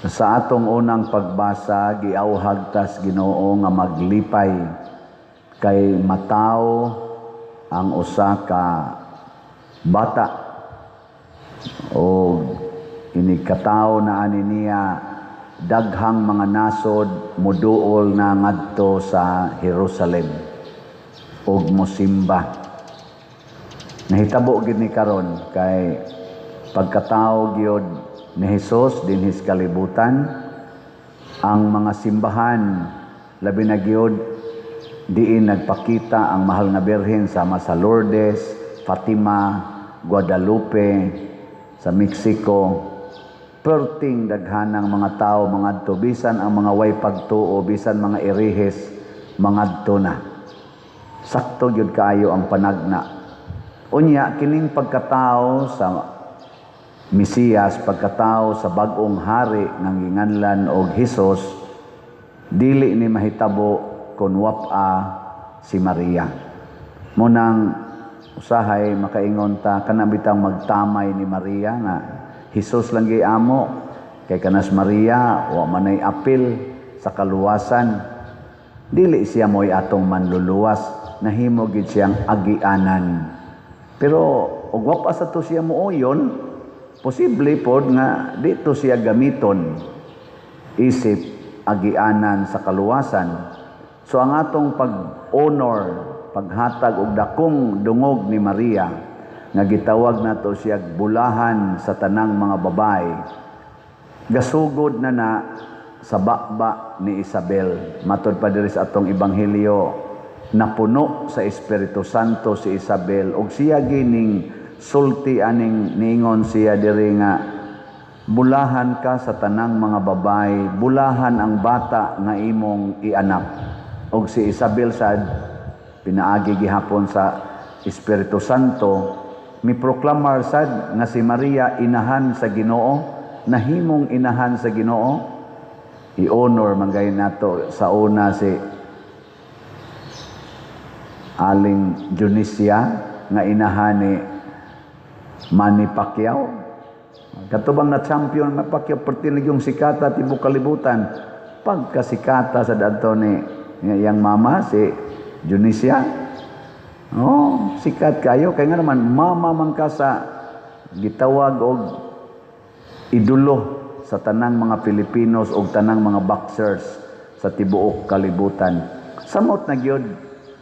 Sa atong unang pagbasa, giauhag tas Ginoo nga maglipay kay mataw ang usa ka bata o inikataw na ani niya daghang mga nasod muduol na ngadto sa Jerusalem ug mosimba. Nahitabo gid ni karon kay pagkatao gyud ni Hesus dinhis kalibutan, ang mga simbahan labi na gyud diin nagpakita ang mahal nga birhen sama sa Lourdes, Fatima, Guadalupe, sa Mexico. Perting daghanang mga tao mangadto bisan ang mga way pagtuo, bisan mga irihes mangadto na. Sakto gyud kaayo ang panagna. Unya kining pagkatao sa Mesiyas, pagkatao sa bag-ong hari nga ginganlan og Hesus, dili ni mahitabo kun wap-a si Maria. Munang usahay makaingon ta kana bitang magtamay ni Maria nga Hesus lang giamo kay kanas Maria wa manay apil sa kaluwasan. Dili siya moy atong manluluwas, nahimo gid siyang agianan. Pero og wap-a sa to siya muoyon, posible pod nga dito siya gamiton isip agianan sa kaluwasan. So ang atong pag-honor, paghatag og dakong dungog ni Maria nga gitawag nato siya bulahan sa tanang mga babae, gasugod na sa bakba ni Isabel. Matod pa diri sa atong ebanghelyo, napuno sa Espiritu Santo si Isabel ug siya gining sulti aning ningon siya diri nga bulahan ka sa tanang mga babae, bulahan ang bata nga imong ianak. Og si Isabel sad pinaagi gihapon sa Espiritu Santo, miproklamar sad nga si Maria inahan sa Ginoo, nahimong inahan sa Ginoo. I-honor man gayud nato sa una si Aling Dionisia nga inahan ni Manny Pacquiao. Katubang na champion na Pacquiao, pertilig yung sikata tibok kalibutan. Pagkasikata sa dato ni yang mama si Dionisia, oh, sikat kayo kay nga naman mama man ka sa gitawag og idolo sa tanang mga Pilipinos og tanang mga boxers sa tibuok kalibutan. Samot na gyud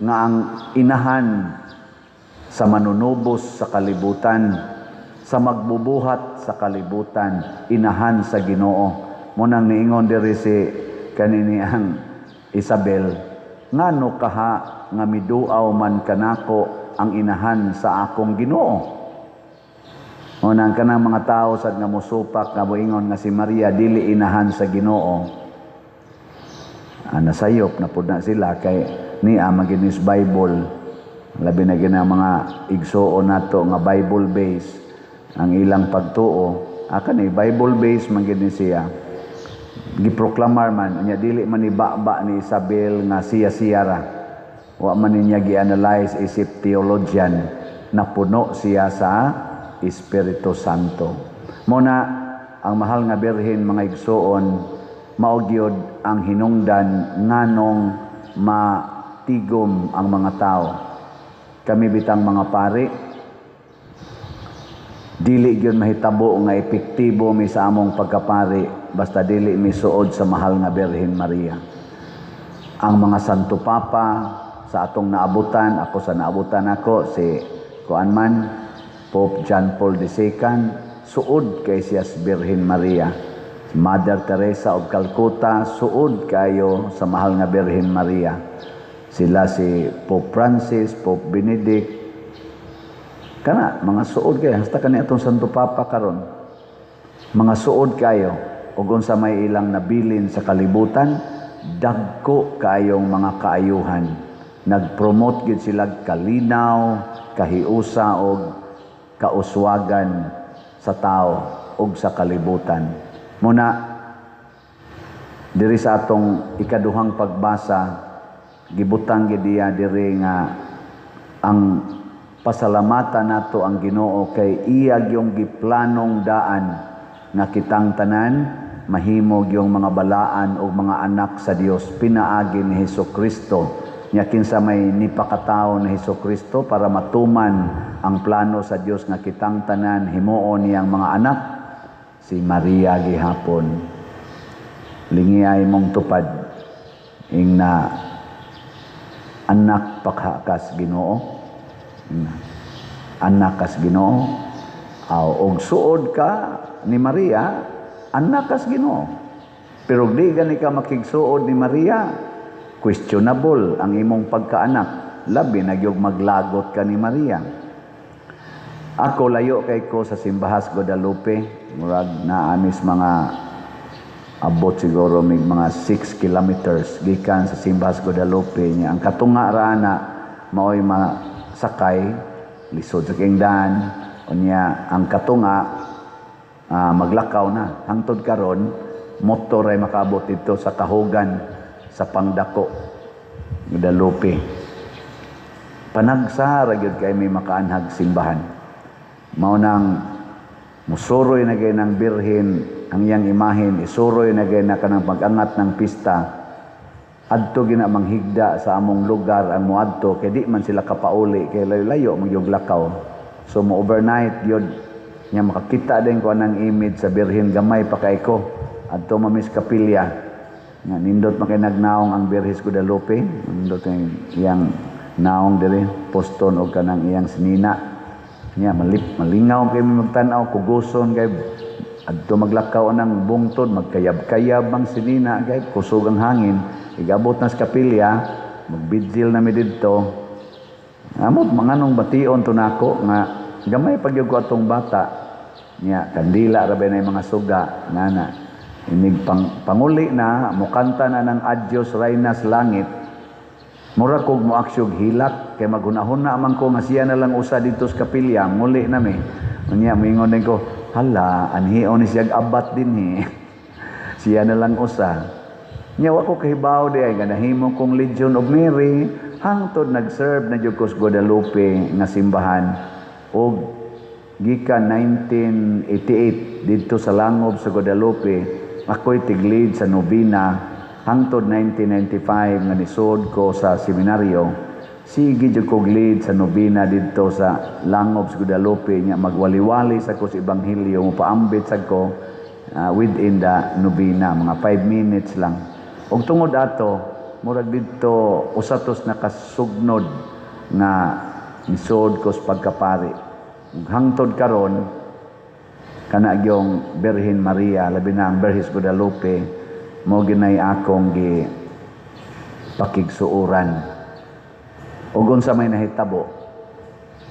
nga ang inahan sa manunubos sa kalibutan, sa magbubuhat sa kalibutan, inahan sa Ginoo. Munang niingon diri si kanini ang Isabel, ngano kaha nga miduaw man kanako ang inahan sa akong Ginoo. Munang kanang mga tao sad nga mosupak nga moingon nga si Maria dili inahan sa Ginoo, nasayop na pud na sila kay niya maginis Bible. Labi na gina mga igsuon nato nga Bible base ang ilang pagtuo. Ni Bible base man gid ni siya. Giproklamar man nya dili man ibaba ni Isabel nga siya ra. Wa man niya gi-analyze isip theologian, napuno siya sa Espiritu Santo. Muna ang mahal nga birhen mga igsuon mao gyud ang hinungdan nganong matigom ang mga tao. Kami bitang mga pari, dili gyud mahitabo nga epektibo mi sa among pagkapari basta dili mi suod sa mahal nga Birhen Maria. Ang mga Santo Papa sa atong naabutan, ako sa naabutan ako si kuan Pope John Paul II, suod kay siya sa Birhen Maria. Si Mother Teresa of Calcutta, suod kayo sa mahal nga Birhen Maria. Sila si Pope Francis, Pope Benedict, kana mga suod kayo hasta kani atong Santo Papa karon, mga suod kayo ug unsa may ilang nabilin sa kalibutan, dagko kayong mga kaayuhan. Nagpromote gid sila kalinaw, kahiusa og kauswagan sa tao ug sa kalibutan. Muna diri sa atong ikaduhang pagbasa, gibutang gid diya diri nga ang pasalamatan nato ang Ginoo kay iya yung giplanong daan nga kitang tanan mahimog yung mga balaan o mga anak sa Dios pinaagi ni Hesukristo. Nya kinsa may nipakatao ni Hesukristo para matuman ang plano sa Dios nga kitang tanan himuon niyang mga anak, si Maria gihapon. Lingi ay mong tupad ing na anak paghakas Ginoo. Anak kas Ginoo. Og suod ka ni Maria, anak kas Ginoo. Pero di gani ka makigsuod ni Maria, questionable ang imong pagkaanak. Labi na gyud maglagot ka ni Maria. Ako layo kay ko sa Simbahas Guadalupe, murag naamis mga abot siguro mig mga 6 kilometers gikan sa Simbahas Guadalupe niya. Ang katunga rana mao'y masakay lisod sa kingdan unya ang katunga maglakaw na hangtod karon motor ay makaabot dito sa kahugan sa Pangdako Guadalupe. Panagsa ra gyud kay may makaanhag simbahan. Mao nang musuroy na gay ng birhen ang iyang imahen, isuroy na gay na kanang pag-angat ng pista. Adto gina manghigda sa among lugar ang muadto kay di man sila kapauli kay layo-layo magyog lakaw. So mo overnight yun nya makakita din ko ng image sa birhen gamay pa kay ko adto mamis kapilya nga nindot makinagnaong ang Birhes Guadalupe, nindot ang iyang naong diri poston og kanang iyang sinina. Nya malingaw kay magtan-aw kuguson kay adto maglakaw ng bungtod magkayab-kayab ang sinina kay kusog ang hangin. Igabot na sa kapilya, magbidjil na mi didto. Amot manganong bation to nako nga gamay pagyud ko atong bata. Nya kandila ra ba nay mga suga nana. Inig panguli na mukanta na ng Adios Reinas Langit. Mura kog mo aksyog hilak kay maghunahuna man ko nga siya na lang usa dito sa kapilya muli na mi. Unya moingon din ko, hala anhion ni siya abat din siya na lang usa. Nya wa ko kahibaw di ay ganahimo kong Legion of Mary hangtod nag-serve na jud ko sa Guadalupe nga simbahan og gikan 1988 didto sa Langob sa Guadalupe ako'y tiglid sa nobina hangtod 1995 nga nisod ko sa seminaryo. Sige jud ko lead sa nobina didto sa Langob sa Guadalupe nya magwaliwali sa ko sa ebanghelyo mo paambit sad ko within the nobina mga 5 minutes lang. Og tungod ato murag didto usatos nakasugnod nga nisod ko sa pagkapari. Hangtod karon kana gyong Birhen Maria labi na ang Birhes Guadalupe mo ginay akong gi pakigsuoran. Ug unsa may nahitabo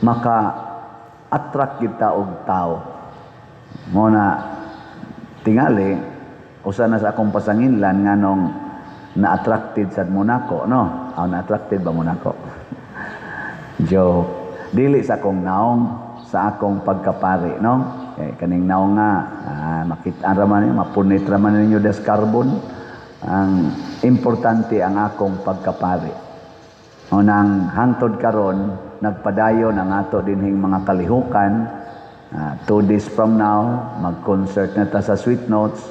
maka attract kita og tao. Mo na tingali usa na sa akong pasanginlan nganong na-attracted sad mo nako no. Na-attracted ba mo nako? Joke. Dili sa akong naong sa akong pagkapari no. Kaning naong nga makita ra man mapunit ra man ninyo des carbon. Ang importante ang akong pagkapari. Unang hangtod karon nagpadayon ang ato dinhing mga kalihukan. 2 days from now mag-concert na ta sa Sweet Notes.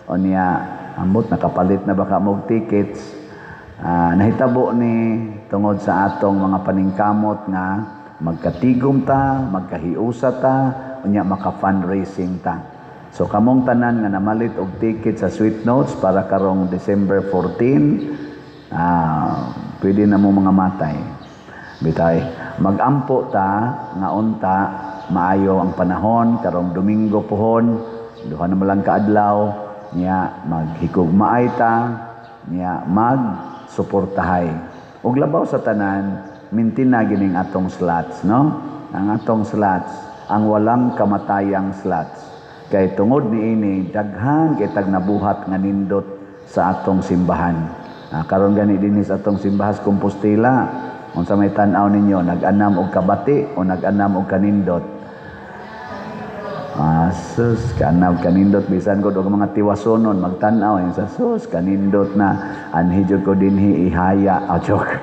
Unya ambot nakapalit na baka mo tickets. Nahitabo ni tungod sa atong mga paningkamot nga magkatigom ta, magkahiusa ta, unya maka-fundraising ta. So kamong tanan nga namalit og ticket sa Sweet Notes para karong December 14, pwede na mo mga matay. Bitay, magampo ta nga unta maayo ang panahon karong Domingo pohon, duha na lang kaadlaw niya maghikugmaay ta, niya magsuportahay. Ug labaw sa tanan, mintina gining atong slots, no? Ang atong slots, ang walang kamatayang slots. Kay tungod niini daghan kay tag nabuhat nga nindot sa atong simbahan. Karon gani dinhi sa atong Simbahas Compostela, unsa may tan-aw ninyo, nag-anam og kabati o nag-anam og kanindot? Sus, kanab kanindot bisan ko og mga tiwasonon magtan-aw sa sus kanindot na anhi jud ko dinhi ihaya. Joke.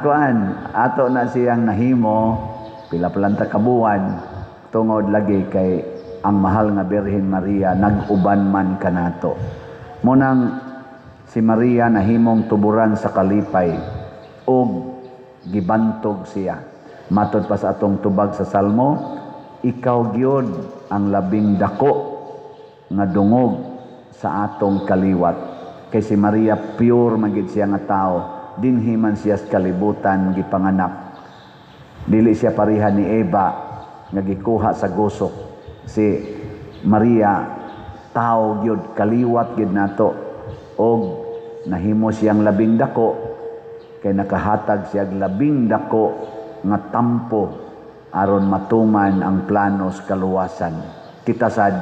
Kuan ato na siyang nahimo pila planta kabuwan tungod lagi kay ang mahal nga Birhen Maria nag-uban man kanato. Munang si Maria nahimong tuburan sa kalipay ug gibantog siya. Matod pa sa atong tubag sa Salmo, ikaw gyud ang labing dako nga dungog sa atong kaliwat. Kay si Maria pure magid siya nga tao, dinhi man siya sa kalibutan gipanganak. Dili siya pareha ni Eva nga gikuha sa gusok. Si Maria tao gyud, kaliwat gyud nato, og nahimo siyang labing dako kay nakahatag siya labing dako nga tampo aron matuman ang planos kaluwasan. Kita sad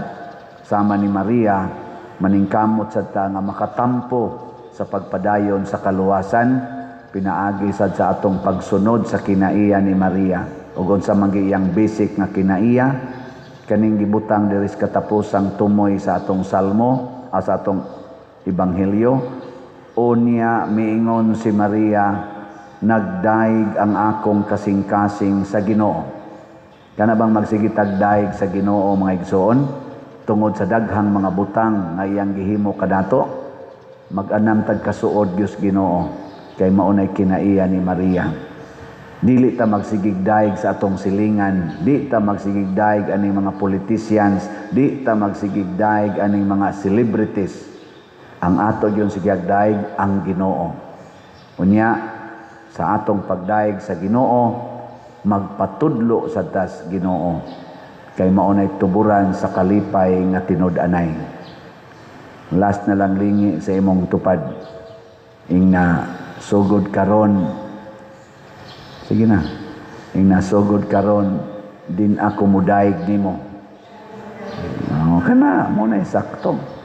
sama ni Maria maningkamot sad ta nga makatampo sa pagpadayon sa kaluwasan, pinaagi sad sa atong pagsunod sa kinaiya ni Maria. Ug unsa man iyang basic nga kinaiya kaning gibutang diri sa katapusang tumoy sa atong salmo sa atong ebanghelyo. Unya miingon si Maria, nagdaig ang akong kasing-kasing sa Ginoo. Kana bang magsigitag daig sa Ginoo mga igsoon tungod sa daghang mga butang nga iyang gihimo kadato? Mag-anam tag kasuod Dios Ginoo kay maunay kinaiya ni Maria. Dili ta magsigig daig sa atong silingan, di ta magsigig daig aning mga politicians, di ta magsigig daig aning mga celebrities. Ang ato yun sigig daig ang Ginoo. Unya sa atong pagdaig sa Ginoo, magpatudlo sa tas Ginoo kay maunay tuburan sa kalipay nga tinud-anay. Last na lang lingi sa imong tupad. Ing na sugod karon. Sige na. Ing na sugod karon din ako mudaig nimo. Kana mo na sakto.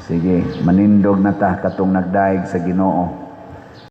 Sige, manindog na ta katong nagdaig sa Ginoo.